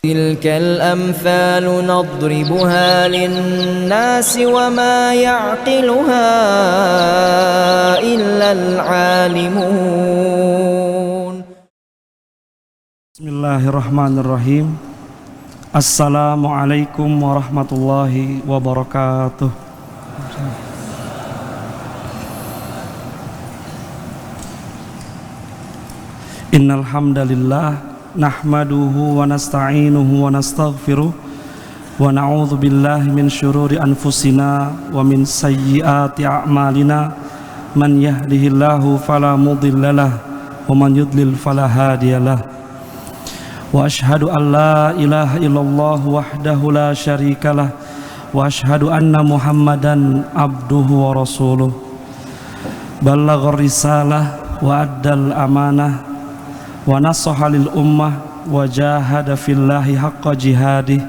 تلك الأمثال نضربها للناس وما يعقلها إلا العالمون. بسم الله الرحمن الرحيم. السلام عليكم ورحمة الله وبركاته. Innal hamdalillah nahmaduhu wa nasta'inuhu wa nastaghfiruh wa na'udzu billahi min syururi anfusina wa min sayyiati a'malina man yahdihillahu fala mudhillalah wa man yudlil fala hadiyalah wa ashhadu an la ilaha illallah wahdahu la syarikalah wa ashhadu anna muhammadan abduhu wa rasuluh ballaghar risalah wa addal amanah wa nasaha lil ummah wa jahada fillahi haqqa jihadih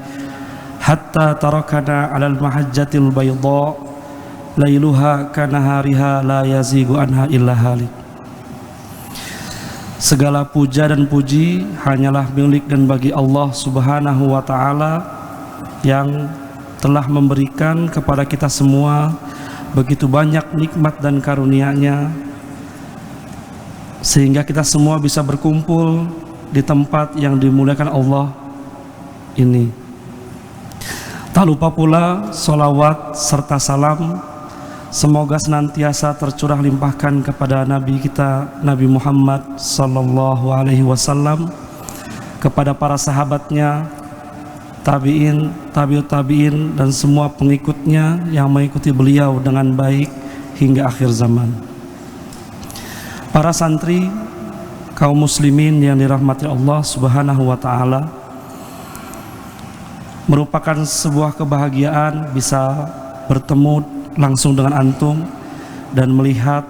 hatta tarakana alal mahajjatil bayda lailuha kanahariha la yazigu anha illa halik. Segala puja dan puji hanyalah milik dan bagi Allah Subhanahu wa ta'ala yang telah memberikan kepada kita semua begitu banyak nikmat dan karunia-Nya sehingga kita semua bisa berkumpul di tempat yang dimuliakan Allah ini. Tak lupa pula sholawat serta salam semoga senantiasa tercurah limpahkan kepada Nabi kita Nabi Muhammad sallallahu alaihi wasallam, kepada para sahabatnya, tabi'in, tabi'ut tabi'in dan semua pengikutnya yang mengikuti beliau dengan baik hingga akhir zaman. Para santri, kaum muslimin yang dirahmati Allah Subhanahu wa ta'ala, merupakan sebuah kebahagiaan bisa bertemu langsung dengan antum dan melihat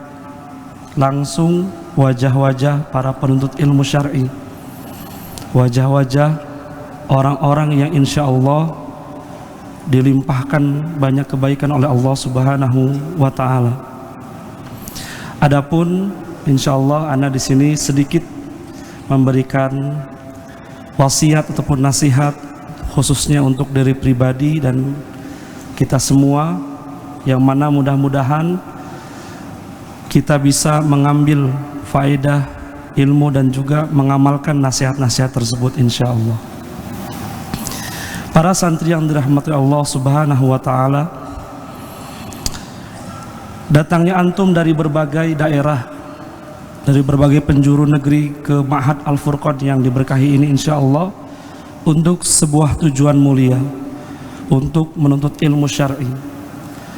langsung wajah-wajah para penuntut ilmu syar'i, wajah-wajah orang-orang yang insya Allah dilimpahkan banyak kebaikan oleh Allah Subhanahu wa ta'ala. Adapun insyaallah ana di sini sedikit memberikan wasiat ataupun nasihat khususnya untuk diri pribadi dan kita semua, yang mana mudah-mudahan kita bisa mengambil faedah ilmu dan juga mengamalkan nasihat-nasihat tersebut insyaallah. Para santri yang dirahmati Allah Subhanahu wa ta'ala, datangnya antum dari berbagai daerah, dari berbagai penjuru negeri ke Ma'had Al-Furqan yang diberkahi ini insyaallah untuk sebuah tujuan mulia, untuk menuntut ilmu syar'i.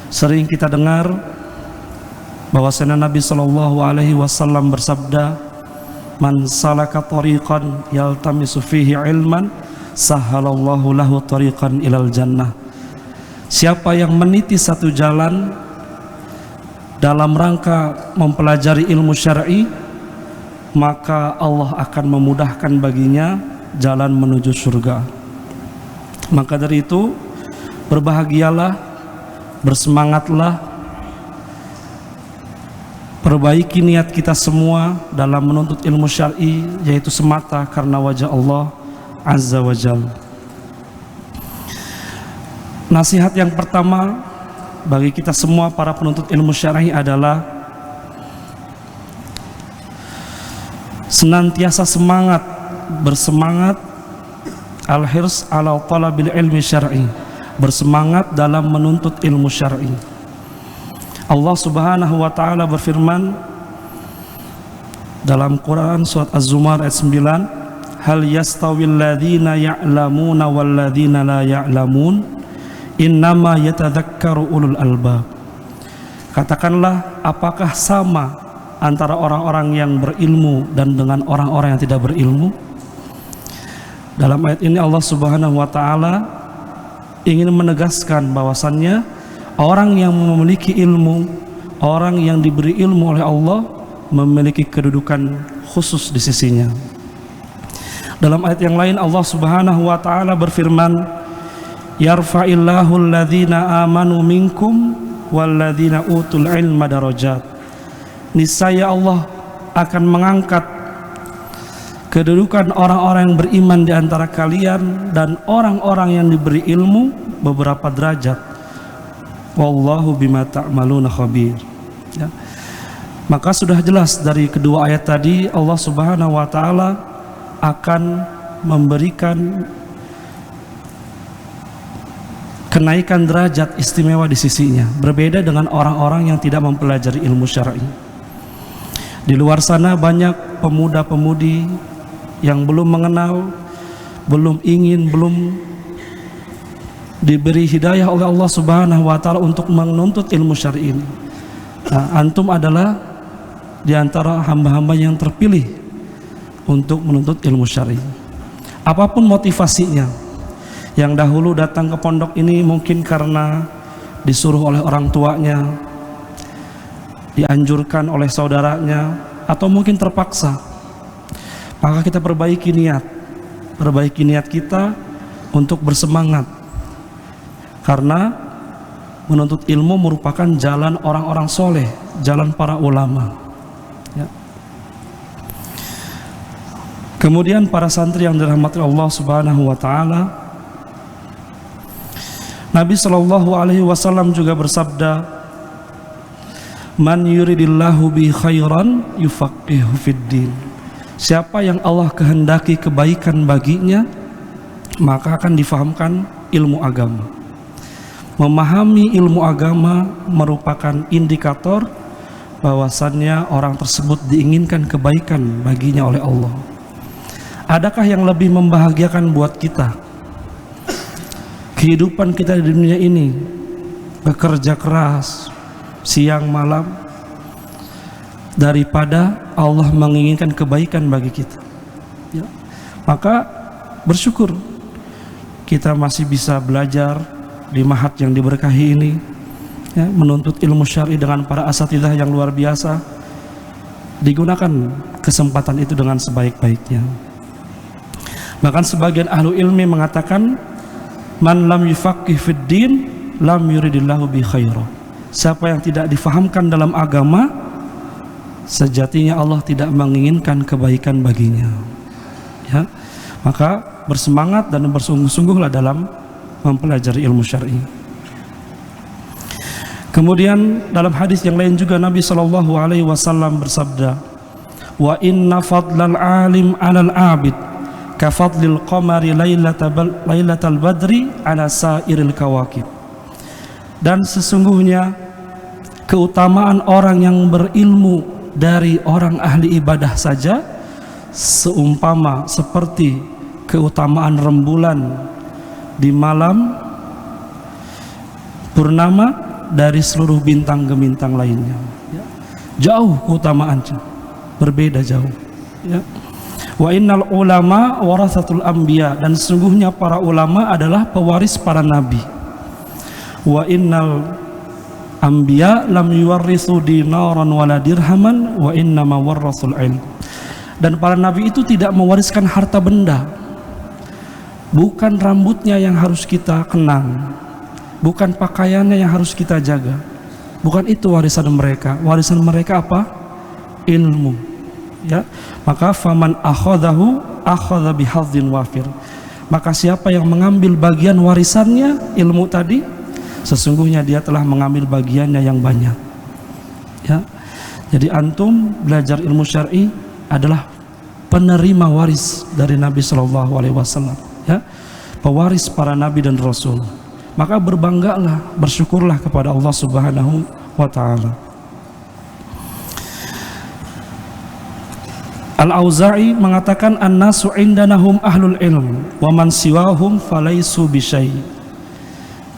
Sering kita dengar bahwasanya Nabi sallallahu alaihi wasallam bersabda, "Man salaka tariqan yaltamisu fihi ilman, sahhalallahu lahu tariqan ilal jannah." Siapa yang meniti satu jalan dalam rangka mempelajari ilmu syar'i, maka Allah akan memudahkan baginya jalan menuju surga. Maka dari itu, berbahagialah, bersemangatlah, perbaiki niat kita semua dalam menuntut ilmu syar'i, yaitu semata karena wajah Allah Azza wa Jalla. Nasihat yang pertama bagi kita semua para penuntut ilmu syar'i adalah senantiasa bersemangat al-hirs ala talabil ilmi syar'i, bersemangat dalam menuntut ilmu syar'i. Allah Subhanahu wa ta'ala berfirman dalam Quran surat Az-Zumar ayat 9, hal yastawil ladzina ya'lamuna wal ladzina la ya'lamun innama yatadzakkaru ulul albab. Katakanlah, apakah sama antara orang-orang yang berilmu dan dengan orang-orang yang tidak berilmu? Dalam ayat ini Allah Subhanahu wa ta'ala ingin menegaskan bahwasannya orang yang memiliki ilmu, orang yang diberi ilmu oleh Allah memiliki kedudukan khusus di sisinya. Dalam ayat yang lain Allah Subhanahu wa ta'ala berfirman, yarfa'illahu alladhina amanu minkum walladzina utul ilma darajat. Niscaya Allah akan mengangkat kedudukan orang-orang yang beriman di antara kalian dan orang-orang yang diberi ilmu beberapa derajat. Wallahu bima ta'maluna khabir. Ya. Maka sudah jelas dari kedua ayat tadi, Allah Subhanahu wa taala akan memberikan kenaikan derajat istimewa di sisinya, berbeda dengan orang-orang yang tidak mempelajari ilmu syar'i. Di luar sana banyak pemuda-pemudi yang belum mengenal, belum ingin, belum diberi hidayah oleh Allah Subhanahu wa taala untuk menuntut ilmu syar'i ini. Nah, antum adalah di antara hamba-hamba yang terpilih untuk menuntut ilmu syar'i. Apapun motivasinya, yang dahulu datang ke pondok ini mungkin karena disuruh oleh orang tuanya, dianjurkan oleh saudaranya, atau mungkin terpaksa, maka kita perbaiki niat kita untuk bersemangat, karena menuntut ilmu merupakan jalan orang-orang soleh, jalan para ulama, ya. Kemudian para santri yang dirahmati Allah Subhanahu wa taala, Nabi Shallallahu alaihi wasallam juga bersabda, "Man yuridillahu bi khairan yufaqihu fiddin." Siapa yang Allah kehendaki kebaikan baginya, maka akan difahamkan ilmu agama. Memahami ilmu agama merupakan indikator bahwasannya orang tersebut diinginkan kebaikan baginya oleh Allah. Adakah yang lebih membahagiakan buat kita kehidupan kita di dunia ini, bekerja keras siang malam, daripada Allah menginginkan kebaikan bagi kita, ya? Maka bersyukur kita masih bisa belajar di ma'had yang diberkahi ini, ya, menuntut ilmu syar'i dengan para asatidzah yang luar biasa. Digunakan kesempatan itu dengan sebaik-baiknya. Bahkan sebagian ahlu ilmi mengatakan, man lam yufaqih fid din lam yuridillahu bi khaira. Siapa yang tidak difahamkan dalam agama, sejatinya Allah tidak menginginkan kebaikan baginya, ya. Maka bersemangat dan bersungguh-sungguhlah dalam mempelajari ilmu syar'i. Kemudian dalam hadis yang lain juga Nabi Shallallahu alaihi wasallam bersabda, wa inna fadlal alim 'alal 'abid ka fadlil qamari lailatal badri 'ala sairil kawakib. Dan sesungguhnya keutamaan orang yang berilmu dari orang ahli ibadah saja seumpama seperti keutamaan rembulan di malam purnama dari seluruh bintang gemintang lainnya, ya. Jauh keutamaannya, berbeda jauh, ya. Wa innal ulama warasatul anbiya, dan sesungguhnya para ulama adalah pewaris para nabi. Wa innal anbiya lam yuwarrisu dinaran wala dirhaman wa innama warrasul ilm. Dan para nabi itu tidak mewariskan harta benda. Bukan rambutnya yang harus kita kenang, bukan pakaiannya yang harus kita jaga, bukan itu warisan mereka. Warisan mereka apa? Ilmu, ya. Maka faman akhadahu akhadha bihadzin wafir. Maka siapa yang mengambil bagian warisannya ilmu tadi, sesungguhnya dia telah mengambil bagiannya yang banyak, ya. Jadi antum belajar ilmu syar'i adalah penerima waris dari Nabi Shallallahu alaihi wasallam, ya, pewaris para nabi dan rasul. Maka berbanggalah, bersyukurlah kepada Allah Subhanahu wa taala. Al-Auza'i mengatakan, an-nasu indanahum ahlul ilm wa man siwahum falaisu bisyai.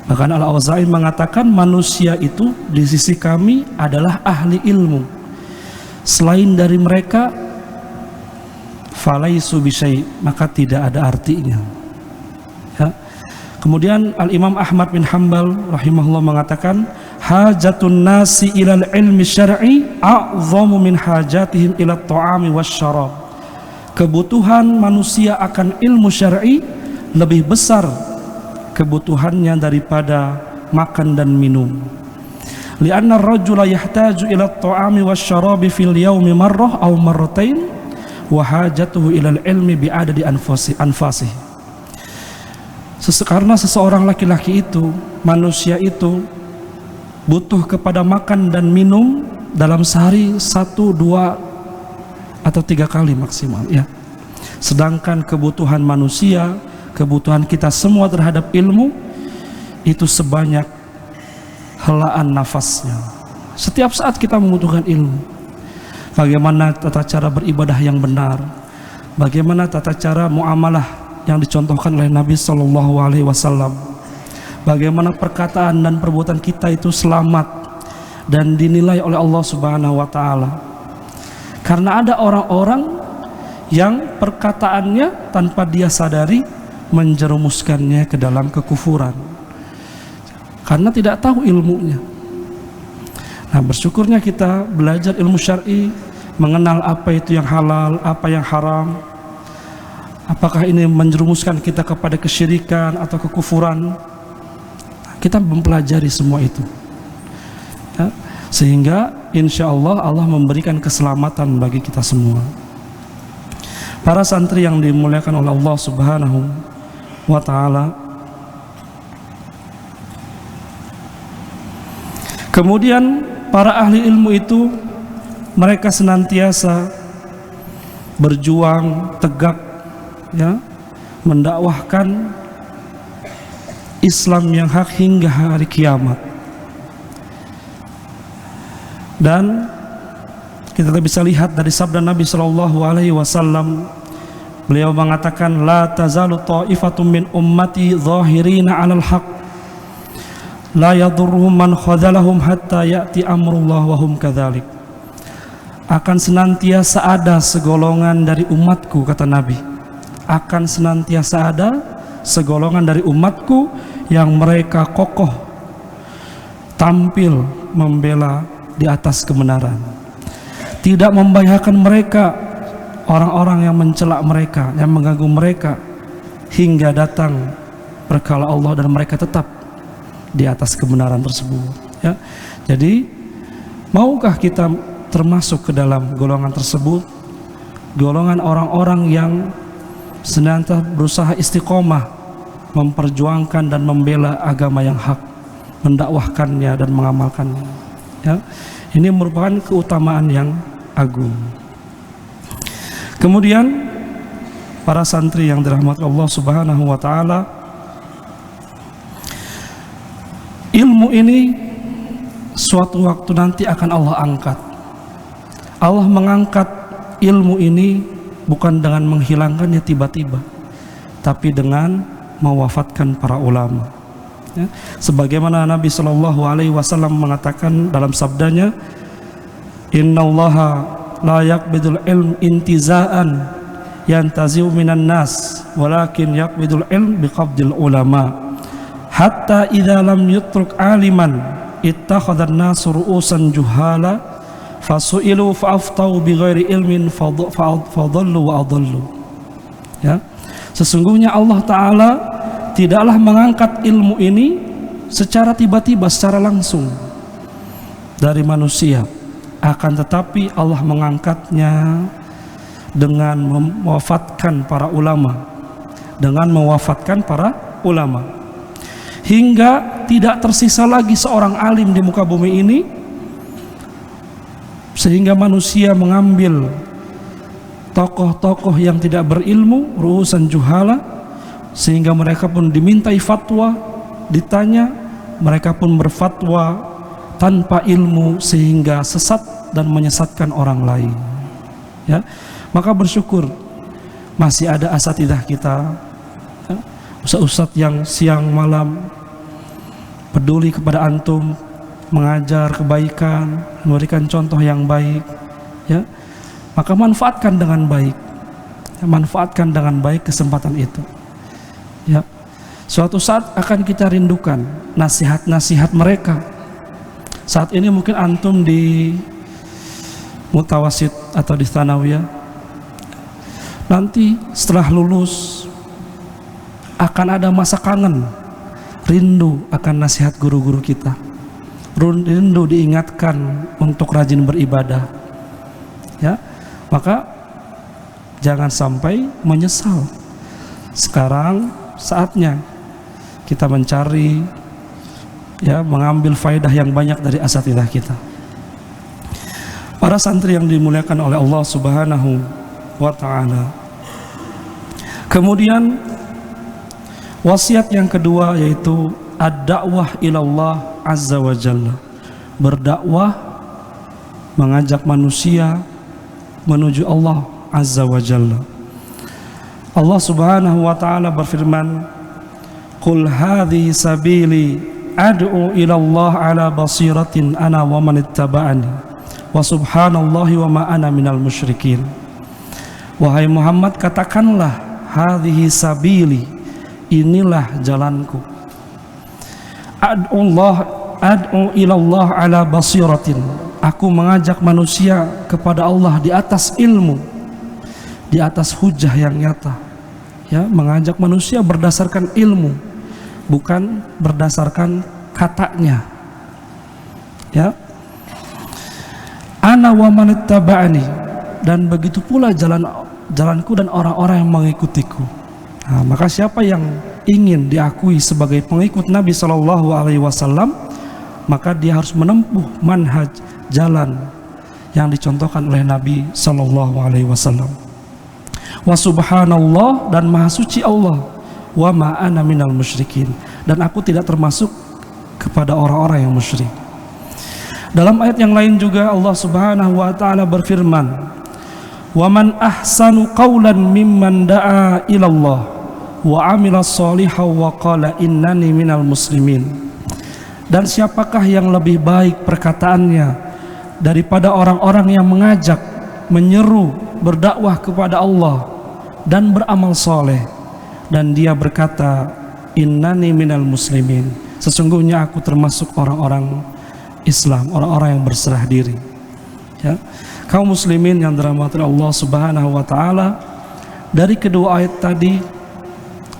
Bahkan Al-Auza'i mengatakan manusia itu di sisi kami adalah ahli ilmu, selain dari mereka falaisu bisyai, maka tidak ada artinya, ya. Kemudian Al-Imam Ahmad bin Hanbal rahimahullah mengatakan, hajatun nasi ilal ilmi syar'i a'zamu min hajatihim ila ta'ami wasyarab. Kebutuhan manusia akan ilmu syar'i lebih besar kebutuhannya daripada makan dan minum. Li'anna ar-rajula yahtaju ila ta'ami wasyarabi fil yaumi marrah aw marratain wa hajatuhu ilal ilmi bi'adadi anfasih. Karena seseorang laki-laki itu, manusia itu butuh kepada makan dan minum dalam sehari 1, 2 atau 3 kali maksimal, ya. Sedangkan kebutuhan manusia, kebutuhan kita semua terhadap ilmu itu sebanyak helaan nafasnya. Setiap saat kita membutuhkan ilmu. Bagaimana tata cara beribadah yang benar, bagaimana tata cara muamalah yang dicontohkan oleh Nabi Shallallahu Alaihi Wasallam, bagaimana perkataan dan perbuatan kita itu selamat dan dinilai oleh Allah Subhanahu Wa Taala. Karena ada orang-orang yang perkataannya tanpa dia sadari menjerumuskannya ke dalam kekufuran karena tidak tahu ilmunya. Nah, bersyukurnya kita belajar ilmu syar'i, mengenal apa itu yang halal, apa yang haram, apakah ini menjerumuskan kita kepada kesyirikan atau kekufuran. Kita mempelajari semua itu, ya, sehingga insya Allah memberikan keselamatan bagi kita semua. Para santri yang dimuliakan oleh Allah Subhanahu wa Ta'ala, kemudian para ahli ilmu itu mereka senantiasa berjuang tegak, ya, mendakwahkan Islam yang hak hingga hari kiamat. Dan kita bisa lihat dari sabda Nabi Shallallahu Alaihi Wasallam, beliau mengatakan, la tazalu ta'ifatum min ummati zahirina 'alal haq la yadurruhum man khadhalahum hatta ya'ti amrullah wa hum kadzalik. Akan senantiasa ada segolongan dari umatku, kata Nabi, akan senantiasa ada segolongan dari umatku yang mereka kokoh tampil membela di atas kebenaran, tidak membahayakan mereka orang-orang yang mencela mereka, yang mengganggu mereka, hingga datang berkala Allah dan mereka tetap di atas kebenaran tersebut, ya. Jadi maukah kita termasuk ke dalam golongan tersebut, golongan orang-orang yang senantiasa berusaha istiqomah memperjuangkan dan membela agama yang hak, mendakwahkannya dan mengamalkannya, ya. Ini merupakan keutamaan yang agung. Kemudian para santri yang dirahmati Allah Subhanahu wa Ta'ala, ilmu ini suatu waktu nanti akan Allah angkat. Allah mengangkat ilmu ini bukan dengan menghilangkannya tiba-tiba, tapi dengan mewafatkan para ulama, ya. Sebagaimana Nabi Shallallahu Alaihi Wasallam mengatakan dalam sabdanya, innallaha la yaqbidul ilm intiza'an yantazi'u minan nas walakin yaqbidul ilm biqabdil ulama hatta idza lam yutruk aliman ittakhadhan nasu ru'usan juhala fasu'ilu fa'aftau bighairi ilmin fadallu wa adallu, ya. Sesungguhnya Allah Ta'ala tidaklah mengangkat ilmu ini secara tiba-tiba, secara langsung dari manusia, akan tetapi Allah mengangkatnya dengan mewafatkan para ulama, dengan mewafatkan para ulama, hingga tidak tersisa lagi seorang alim di muka bumi ini, sehingga manusia mengambil tokoh-tokoh yang tidak berilmu, ru'usan juhala, sehingga mereka pun dimintai fatwa, ditanya, mereka pun berfatwa tanpa ilmu sehingga sesat dan menyesatkan orang lain, ya. Maka bersyukur masih ada asatidzah kita, ya, ustadz yang siang malam peduli kepada antum, mengajar kebaikan, memberikan contoh yang baik, ya. Maka manfaatkan dengan baik, ya, manfaatkan dengan baik kesempatan itu, ya. Suatu saat akan kita rindukan nasihat-nasihat mereka. Saat ini mungkin antum di mutawasid atau di tsanawiyah, nanti setelah lulus akan ada masa kangen, rindu akan nasihat guru-guru kita, rindu diingatkan untuk rajin beribadah, ya. Maka Jangan sampai menyesal. Sekarang saatnya kita mencari, mengambil faedah yang banyak dari asatidzah kita. Para santri yang dimuliakan oleh Allah Subhanahu wa ta'ala. Kemudian wasiat yang kedua yaitu ad-da'wah ilallah azza wa jalla. Berdakwah, mengajak manusia menuju Allah azza wa jalla. Allah Subhanahu wa ta'ala berfirman, "Qul hadhihi sabili ad'u ilallah ala basiratin ana wa man ittaba'ani wa subhanallahi wa ma ana minal musyrikin." Wahai Muhammad, katakanlah, hadhihi sabili, inilah jalanku. Ad'u ilallah ala basiratin, aku mengajak manusia kepada Allah di atas ilmu, di atas hujah yang nyata. Mengajak manusia berdasarkan ilmu, bukan berdasarkan katanya. Ana wa man ittaba'ani, dan begitu pula jalanku dan orang-orang yang mengikutiku. Maka siapa yang ingin diakui sebagai pengikut Nabi SAW, maka dia harus menempuh manhaj, jalan yang dicontohkan oleh Nabi SAW. Wa subhanallah, dan maha suci Allah, wa ma ana minal musyrikin, dan aku tidak termasuk kepada orang-orang yang musyrik. Dalam ayat yang lain juga Allah Subhanahu wa ta'ala berfirman, wa man ahsanu qawlan mimman da'a ilallah wa amila sholihan wa qala innani minal muslimin. Dan siapakah yang lebih baik perkataannya daripada orang-orang yang mengajak, menyeru, berdakwah kepada Allah dan beramal soleh, dan dia berkata, innani minal muslimin, sesungguhnya aku termasuk orang-orang Islam, orang-orang yang berserah diri. Kaum muslimin yang dirahmati Allah Subhanahu wa ta'ala, dari kedua ayat tadi,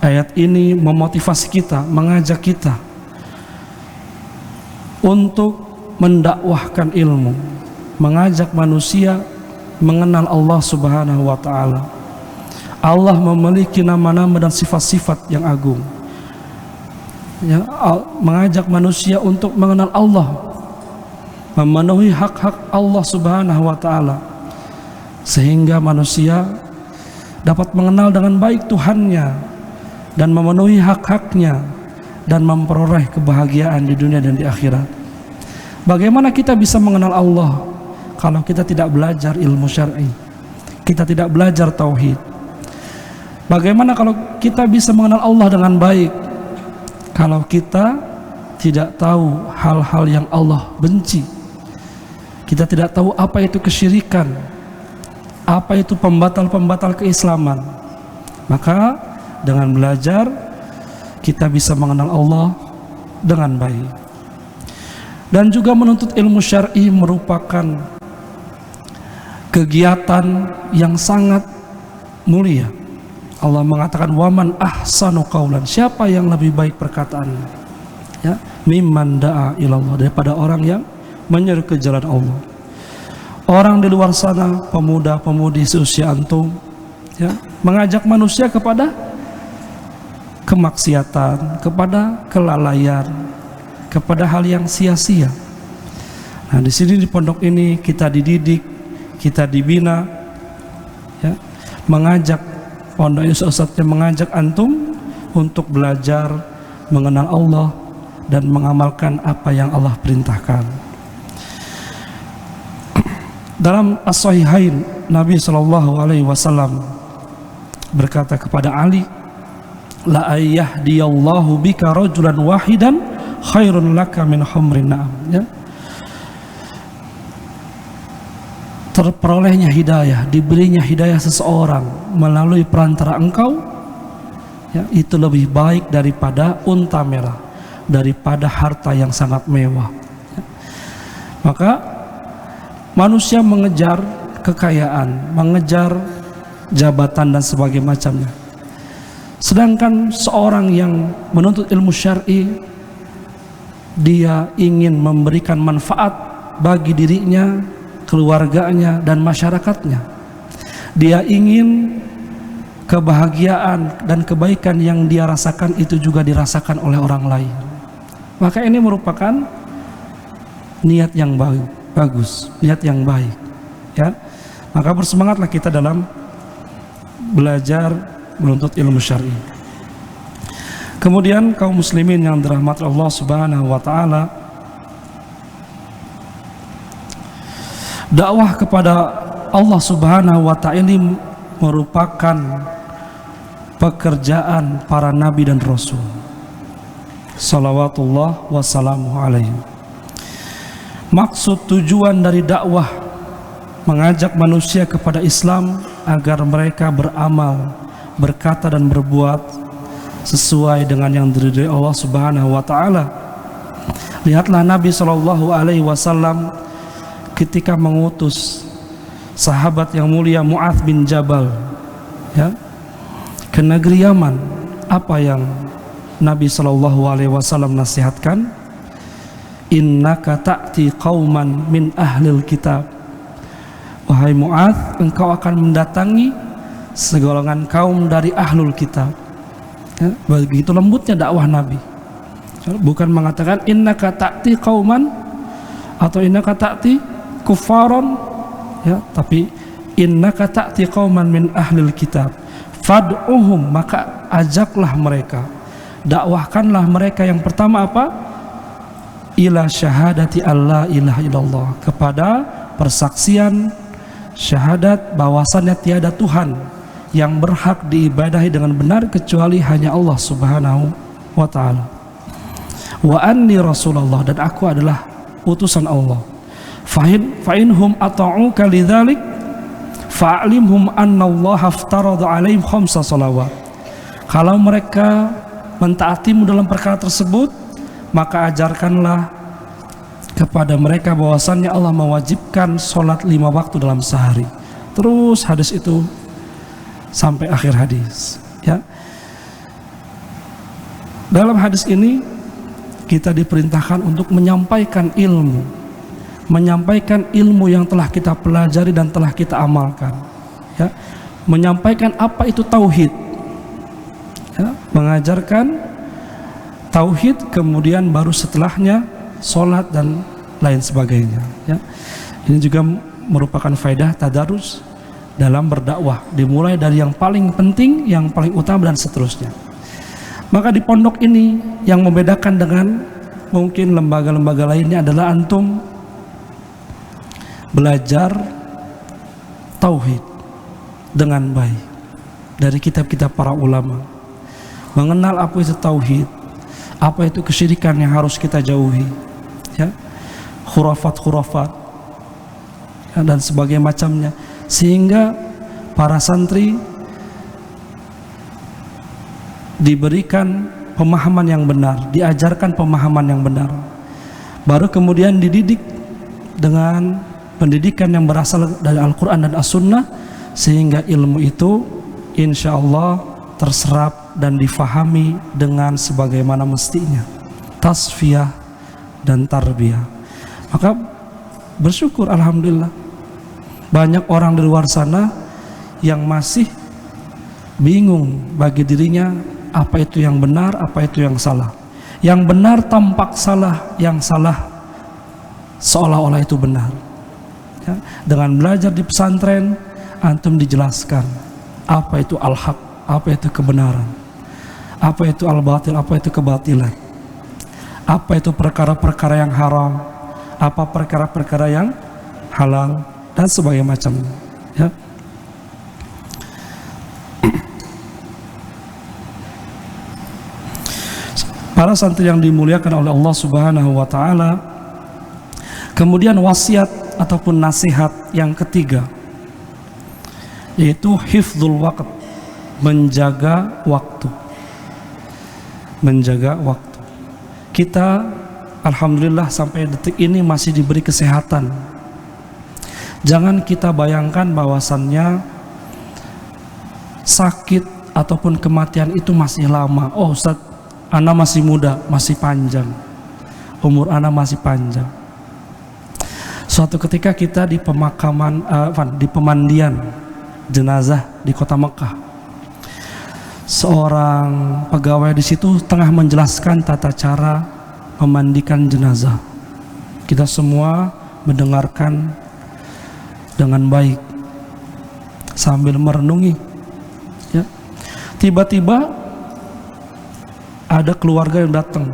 ayat ini memotivasi kita, mengajak kita untuk mendakwahkan ilmu, mengajak manusia mengenal Allah Subhanahu wa ta'ala. Allah memiliki nama-nama dan sifat-sifat yang agung. Mengajak manusia untuk mengenal Allah, memenuhi hak-hak Allah Subhanahu wa ta'ala, sehingga manusia dapat mengenal dengan baik Tuhannya dan memenuhi hak-haknya dan memperoleh kebahagiaan di dunia dan di akhirat. Bagaimana kita bisa mengenal Allah kalau kita tidak belajar ilmu syar'i, kita tidak belajar tauhid? Bagaimana kalau kita bisa mengenal Allah dengan baik kalau kita tidak tahu hal-hal yang Allah benci? Kita tidak tahu apa itu kesyirikan, apa itu pembatal-pembatal keislaman. Maka dengan belajar kita bisa mengenal Allah dengan baik. Dan juga menuntut ilmu syar'i merupakan kegiatan yang sangat mulia. Allah mengatakan, waman ahsanu qaulan, siapa yang lebih baik perkataannya, mimman da'a ilallah, daripada orang yang menyeru ke jalan Allah. Orang di luar sana, pemuda-pemudi seusia antum, mengajak manusia kepada kemaksiatan, kepada kelalaian, kepada hal yang sia-sia. Nah, di sini di pondok ini kita dididik, kita dibina, mengajak pondok ini, ustadznya mengajak antum untuk belajar mengenal Allah dan mengamalkan apa yang Allah perintahkan. Dalam As-Sahihain, Nabi SAW berkata kepada Ali, la ayyahdiyallahu bika rajulan wahidan khairun laka min humrin na'am. Terperolehnya hidayah, diberinya hidayah seseorang melalui perantara engkau, itu lebih baik daripada unta merah, daripada harta yang sangat mewah. Maka manusia mengejar kekayaan, mengejar jabatan dan sebagainya macamnya. Sedangkan seorang yang menuntut ilmu syar'i, dia ingin memberikan manfaat bagi dirinya, keluarganya dan masyarakatnya. Dia ingin kebahagiaan dan kebaikan yang dia rasakan itu juga dirasakan oleh orang lain. Maka ini merupakan niat yang bagus, niat yang baik, ya. Maka bersemangatlah kita dalam belajar menuntut ilmu syar'i. Kemudian kaum muslimin yang dirahmati Allah Subhanahu wa taala, dakwah kepada Allah Subhanahu wa ta'ala ini merupakan pekerjaan para nabi dan rasul salawatullah wassalamu alaihi. Maksud tujuan dari dakwah mengajak manusia kepada Islam agar mereka beramal, berkata dan berbuat sesuai dengan yang diridhai Allah Subhanahu wa ta'ala. Lihatlah Nabi sallallahu alaihi wasallam ketika mengutus sahabat yang mulia Mu'adz bin Jabal, ya, ke negeri Yaman. Apa yang Nabi sallallahu alaihi wasallam nasihatkan? Innaka ta'ti qauman min ahlil kitab. Wahai Mu'adz, engkau akan mendatangi segolongan kaum dari ahlul kitab. Ya, begitu lembutnya dakwah Nabi. Bukan mengatakan innaka ta'ti qauman atau innaka ta'ti kufaron, ya, tapi innaka ta'ti qauman min ahlil kitab fad'uhum, maka ajaklah mereka, dakwahkanlah mereka. Yang pertama apa? Ila syahadati alla ilaha illallah, kepada persaksian syahadat bahwasannya tiada Tuhan yang berhak diibadahi dengan benar kecuali hanya Allah Subhanahu wa ta'ala, wa anni Rasulullah, dan aku adalah utusan Allah. Fa'inhum ata'uka lidzalik fa'alimhum anna Allah aftarada alaihim khamsa salawat. Kalau mereka mentaatimu dalam perkara tersebut, maka ajarkanlah kepada mereka bahwasannya Allah mewajibkan sholat 5 waktu dalam sehari. Terus hadis itu sampai akhir hadis, ya. Dalam hadis ini kita diperintahkan untuk menyampaikan ilmu, menyampaikan ilmu yang telah kita pelajari dan telah kita amalkan, ya. Menyampaikan apa itu tauhid, ya. Mengajarkan tauhid, kemudian baru setelahnya sholat dan lain sebagainya, ya. Ini juga merupakan faedah tadarus dalam berdakwah, dimulai dari yang paling penting, yang paling utama dan seterusnya. Maka di pondok ini yang membedakan dengan mungkin lembaga-lembaga lainnya adalah antum belajar tauhid dengan baik dari kitab-kitab para ulama, mengenal apa itu tauhid, apa itu kesyirikan yang harus kita jauhi, ya, khurafat-khurafat, ya, dan sebagainya macamnya, sehingga para santri diberikan pemahaman yang benar, diajarkan pemahaman yang benar, baru kemudian dididik dengan pendidikan yang berasal dari Al-Quran dan As-Sunnah, sehingga ilmu itu insya Allah terserap dan difahami dengan sebagaimana mestinya, tasfiyah dan tarbiyah. Maka bersyukur, alhamdulillah, banyak orang di luar sana yang masih bingung bagi dirinya apa itu yang benar, apa itu yang salah. Yang benar tampak salah, yang salah seolah-olah itu benar, ya. Dengan belajar di pesantren, antum dijelaskan apa itu al-haq, apa itu kebenaran, apa itu al-batil, apa itu kebatilan, apa itu perkara-perkara yang haram, apa perkara-perkara yang halal, dan sebagainya macamnya, ya. Para santri yang dimuliakan oleh Allah Subhanahu wa ta'ala, kemudian wasiat ataupun nasihat yang ketiga yaitu hifdzul waqt, menjaga waktu. Menjaga waktu. Kita alhamdulillah sampai detik ini masih diberi kesehatan. Jangan kita bayangkan bahwasannya sakit ataupun kematian itu masih lama. Oh Ustaz, ana masih muda, masih panjang, umur ana masih panjang. Suatu ketika kita di pemakaman, di pemandian, jenazah di kota Mekah. Seorang pegawai di situ tengah menjelaskan tata cara memandikan jenazah. Kita semua mendengarkan dengan baik sambil merenungi. Ya. Tiba-tiba ada keluarga yang datang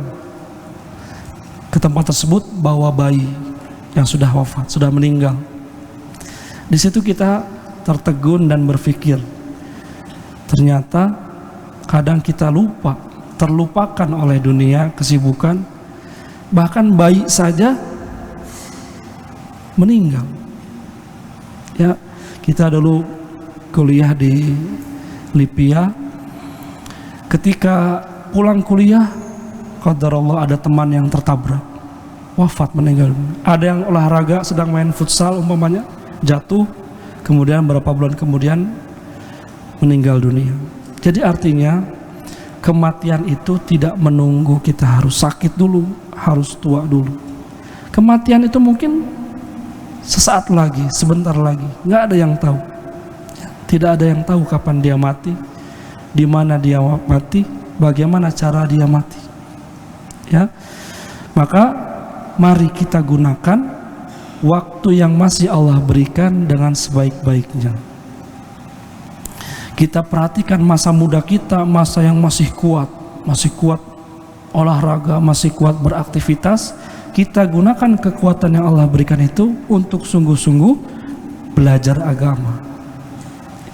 ke tempat tersebut bawa bayi yang sudah wafat, sudah meninggal. Di situ kita tertegun dan berpikir, ternyata kadang kita terlupakan oleh dunia, kesibukan, bahkan bayi saja meninggal. Ya, kita dulu kuliah di Libya, ketika pulang kuliah, qadarullah ada teman yang tertabrak, wafat, meninggal. Ada yang olahraga, sedang main futsal umpamanya, jatuh, kemudian beberapa bulan kemudian meninggal dunia. Jadi artinya kematian itu tidak menunggu kita harus sakit dulu, harus tua dulu. Kematian itu mungkin sesaat lagi, sebentar lagi, nggak ada yang tahu. Tidak ada yang tahu kapan dia mati, di mana dia mati, bagaimana cara dia mati. Ya, maka mari kita gunakan waktu yang masih Allah berikan dengan sebaik-baiknya. Kita perhatikan masa muda kita, masa yang masih kuat olahraga, masih kuat beraktivitas. Kita gunakan kekuatan yang Allah berikan itu untuk sungguh-sungguh belajar agama.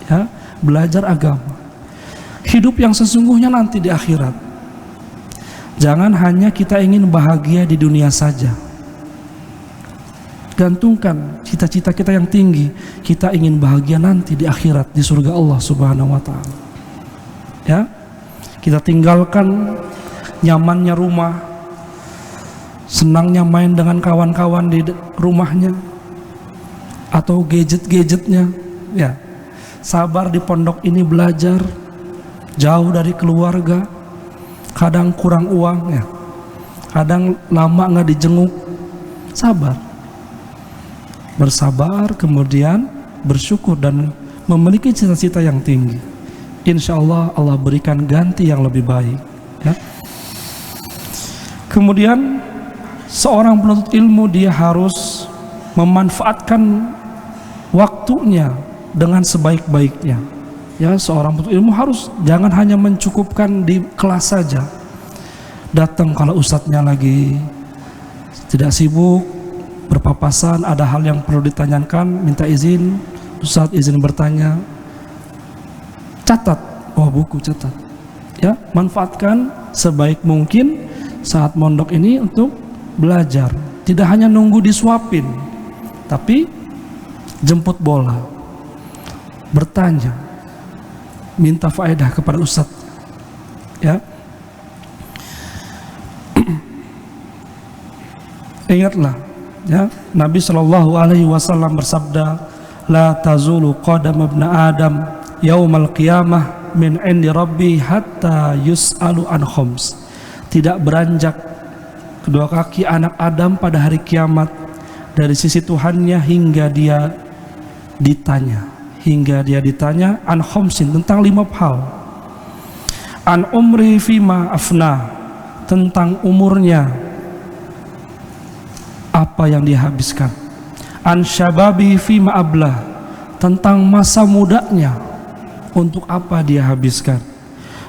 Ya, belajar agama. Hidup yang sesungguhnya nanti di akhirat. Jangan hanya kita ingin bahagia di dunia saja. Gantungkan cita-cita kita yang tinggi. Kita ingin bahagia nanti di akhirat, di surga Allah Subhanahu wa ta'ala. Ya, kita tinggalkan nyamannya rumah, senangnya main dengan kawan-kawan di rumahnya, atau gadget-gadgetnya. Ya, sabar di pondok ini belajar, jauh dari keluarga, kadang kurang uang, ya, kadang lama nggak dijenguk. Sabar, bersabar, kemudian bersyukur dan memiliki cita-cita yang tinggi. Insya Allah Allah berikan ganti yang lebih baik. Ya. Kemudian seorang penuntut ilmu dia harus memanfaatkan waktunya dengan sebaik-baiknya. Ya, seorang penuntut ilmu harus jangan hanya mencukupkan di kelas saja. Datang kalau ustadznya lagi tidak sibuk, berpapasan, ada hal yang perlu ditanyakan, minta izin, ustadz izin bertanya. Catat, buku catat. Ya, manfaatkan sebaik mungkin saat mondok ini untuk belajar. Tidak hanya nunggu disuapin, tapi jemput bola, bertanya, minta faedah kepada ustadz. Ya, ingatlah, ya, Nabi Shallallahu Alaihi Wasallam bersabda, la tazulu qadam ibn Adam yaumal qiyamah min indi Rabbi hatta yus'alu an khums. Tidak beranjak kedua kaki anak Adam pada hari kiamat dari sisi Tuhannya hingga dia ditanya an khomsin, tentang 5 hal. An umri fima afna, tentang umurnya apa yang dia habiskan. An syababi fima ablah, tentang masa mudanya untuk apa dia habiskan.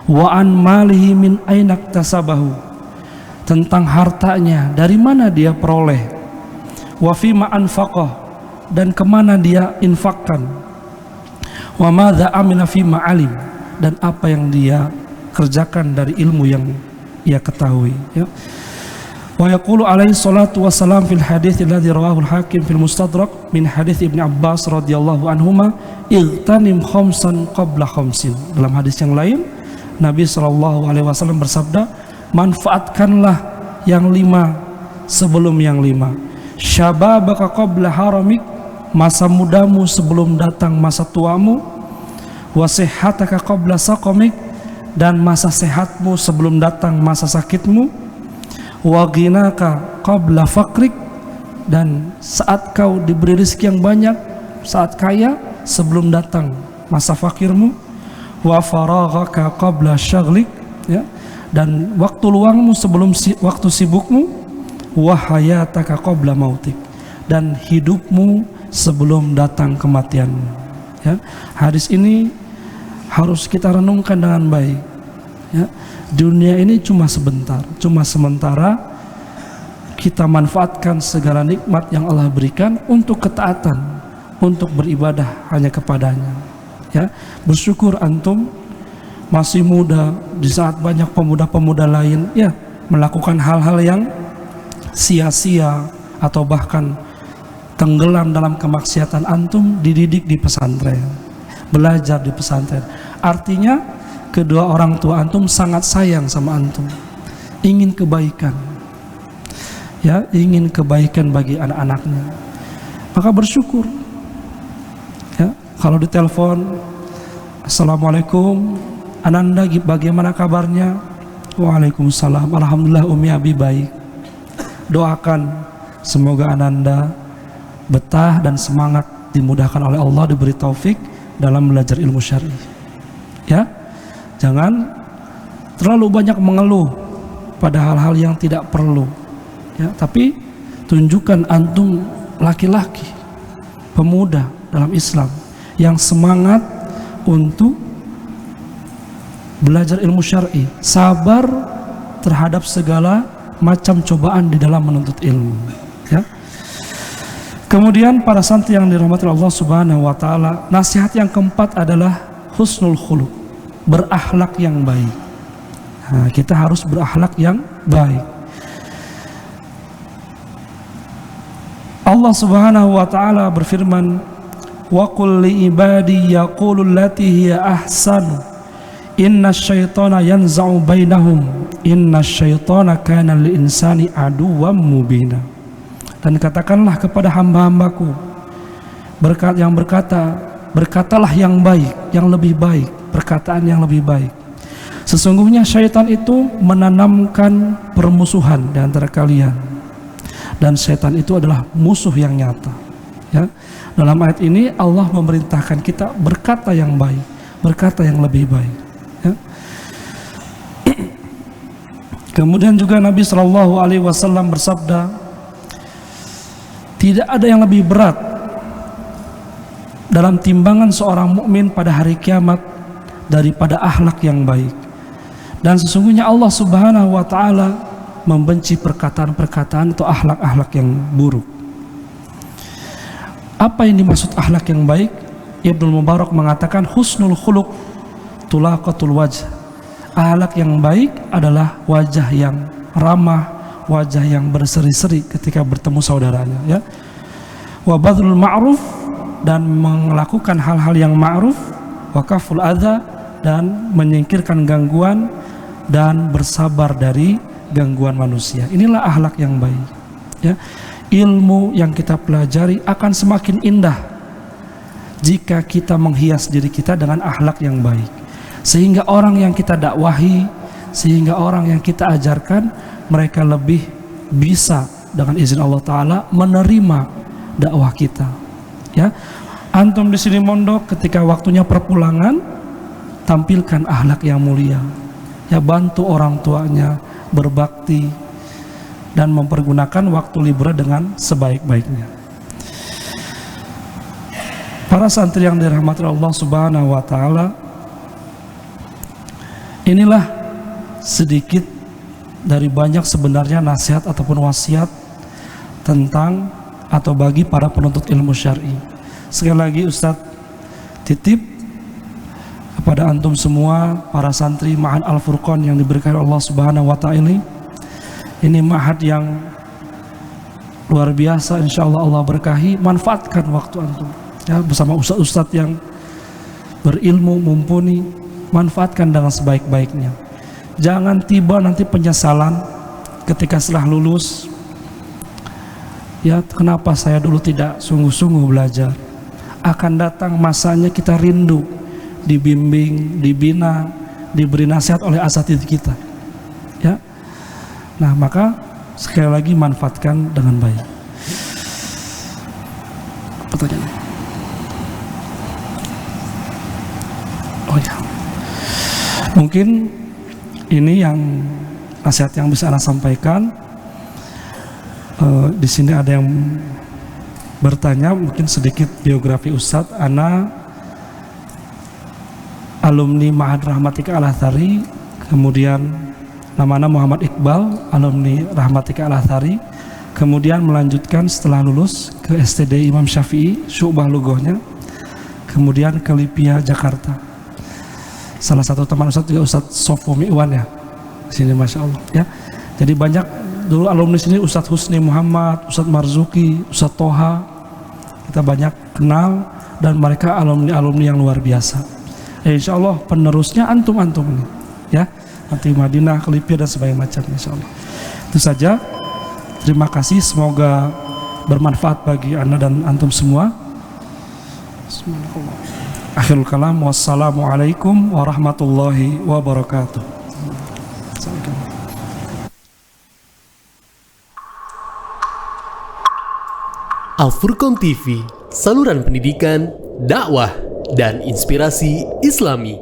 Wa an malihi min ainak tasabahu, tentang hartanya dari mana dia peroleh. Wa fima anfaqah, dan kemana dia infakkan. Wa madza amila fima alim, dan apa yang dia kerjakan dari ilmu yang ia ketahui. Ya. Wa yaqulu alaihi salatu wassalam fil hadits alladhi rawahu al-Hakim fil Mustadrak min hadits Ibnu Abbas radhiyallahu anhuma, igtanim khamsan qabla khamsin. Dalam hadis yang lain Nabi sallallahu alaihi wasallam bersabda, manfaatkanlah yang 5 sebelum yang 5. Syababaka qabla haramik, masa mudamu sebelum datang masa tuamu. Wa sihhataka qabla saqamik, dan masa sehatmu sebelum datang masa sakitmu. Wa ghinaka qabla faqrik, dan saat kau diberi rezeki yang banyak, saat kaya sebelum datang masa fakirmu, wa faraghaka qabla syaghlik, ya, dan waktu luangmu sebelum waktu sibukmu, wa hayataka qabla mautik, dan hidupmu sebelum datang kematianmu. Ya, hadis ini harus kita renungkan dengan baik. Ya, dunia ini cuma sebentar, cuma sementara. Kita manfaatkan segala nikmat yang Allah berikan untuk ketaatan, untuk beribadah hanya kepadanya. Ya, bersyukur antum masih muda, di saat banyak pemuda-pemuda lain ya melakukan hal-hal yang sia-sia atau bahkan tenggelam dalam kemaksiatan. Antum dididik di pesantren, belajar di pesantren. Artinya kedua orang tua antum sangat sayang sama antum, ingin kebaikan, ya, ingin kebaikan bagi anak-anaknya. Maka bersyukur. Ya, kalau ditelepon, assalamualaikum, Ananda bagaimana kabarnya? Waalaikumsalam, alhamdulillah Umi Abi baik. Doakan semoga Ananda betah dan semangat, dimudahkan oleh Allah, diberi taufik dalam belajar ilmu syar'i. Ya, jangan terlalu banyak mengeluh pada hal-hal yang tidak perlu. Ya, tapi tunjukkan antum laki-laki, pemuda dalam Islam yang semangat untuk belajar ilmu syar'i, sabar terhadap segala macam cobaan di dalam menuntut ilmu. Ya. Kemudian para santri yang dirahmati Allah Subhanahu wa taala, nasihat yang keempat adalah husnul khuluq, berakhlak yang baik. Nah, kita harus berakhlak yang baik. Allah Subhanahu wa taala berfirman, wa qul li ibadi yaqulu allati hiya ahsanu innasyaitana yanza'u bainahum innasyaitana kana lil insani aduwwam mubina. Dan katakanlah kepada hamba-hambaku yang berkatalah yang baik, yang lebih baik, perkataan yang lebih baik. Sesungguhnya syaitan itu menanamkan permusuhan di antara kalian, dan syaitan itu adalah musuh yang nyata. Ya. Dalam ayat ini Allah memerintahkan kita berkata yang baik, berkata yang lebih baik. Ya. Kemudian juga Nabi SAW bersabda, tidak ada yang lebih berat dalam timbangan seorang mukmin pada hari kiamat daripada akhlak yang baik. Dan sesungguhnya Allah Subhanahu wa taala membenci perkataan-perkataan atau akhlak-akhlak yang buruk. Apa yang dimaksud akhlak yang baik? Ibnu Mubarak mengatakan husnul khuluq tulaqatul wajh. Akhlak yang baik adalah wajah yang ramah, wajah yang berseri-seri ketika bertemu saudaranya, ya. Wa badlul ma'ruf, dan melakukan hal-hal yang ma'ruf, wa kaful adza, dan menyingkirkan gangguan dan bersabar dari gangguan manusia. Inilah akhlak yang baik, ya. Ilmu yang kita pelajari akan semakin indah jika kita menghias diri kita dengan akhlak yang baik, sehingga orang yang kita dakwahi, sehingga orang yang kita ajarkan, mereka lebih bisa dengan izin Allah Ta'ala menerima dakwah kita. Ya, antum di sini mondok, ketika waktunya perpulangan, tampilkan akhlak yang mulia. Ya, bantu orang tuanya, berbakti, dan mempergunakan waktu libur dengan sebaik-baiknya. Para santri yang dirahmati Allah Subhanahu wa taala, inilah sedikit dari banyak sebenarnya nasihat ataupun wasiat tentang atau bagi para penuntut ilmu syar'i. Sekali lagi Ustadz titip kepada antum semua para santri Ma'had Al-Furqan yang diberikan Allah Subhanahu wa taala ini ma'had yang luar biasa, insyaallah Allah berkahi. Manfaatkan waktu antum, ya, bersama ustadz-ustadz yang berilmu mumpuni. Manfaatkan dengan sebaik-baiknya. Jangan tiba nanti penyesalan ketika setelah lulus, ya, kenapa saya dulu tidak sungguh-sungguh belajar. Akan datang masanya kita rindu dibimbing, dibina, diberi nasihat oleh asatidz kita, ya. Nah, maka sekali lagi manfaatkan dengan baik. Pertanyaan. Mungkin ini yang nasihat yang bisa Ana sampaikan. Di sini ada yang bertanya, mungkin sedikit biografi Ustadz. Ana alumni Ma'had Rahmatika Al-Athari, kemudian namanya Muhammad Iqbal, alumni Rahmatika Al-Athari, kemudian melanjutkan setelah lulus ke STD Imam Syafi'i, Syu'bah Lugohnya, kemudian ke Lipia Jakarta. Salah satu teman Ustadz juga Ustadz Sofo Mi'wan ya, sini Masya Allah ya. Jadi banyak dulu alumni sini, Ustadz Husni Muhammad, Ustadz Marzuki, Ustadz Toha, kita banyak kenal, dan mereka alumni-alumni yang luar biasa. Insya Allah penerusnya antum-antum ini ya, nanti Madinah, ke Lipia dan sebagainya macam, insya Allah. Itu saja, terima kasih, semoga bermanfaat bagi Anda dan antum semua. Akhirul kalam, wassalamualaikum warahmatullahi wabarakatuh. Al-Furqan TV, saluran pendidikan, dakwah, dan inspirasi Islami.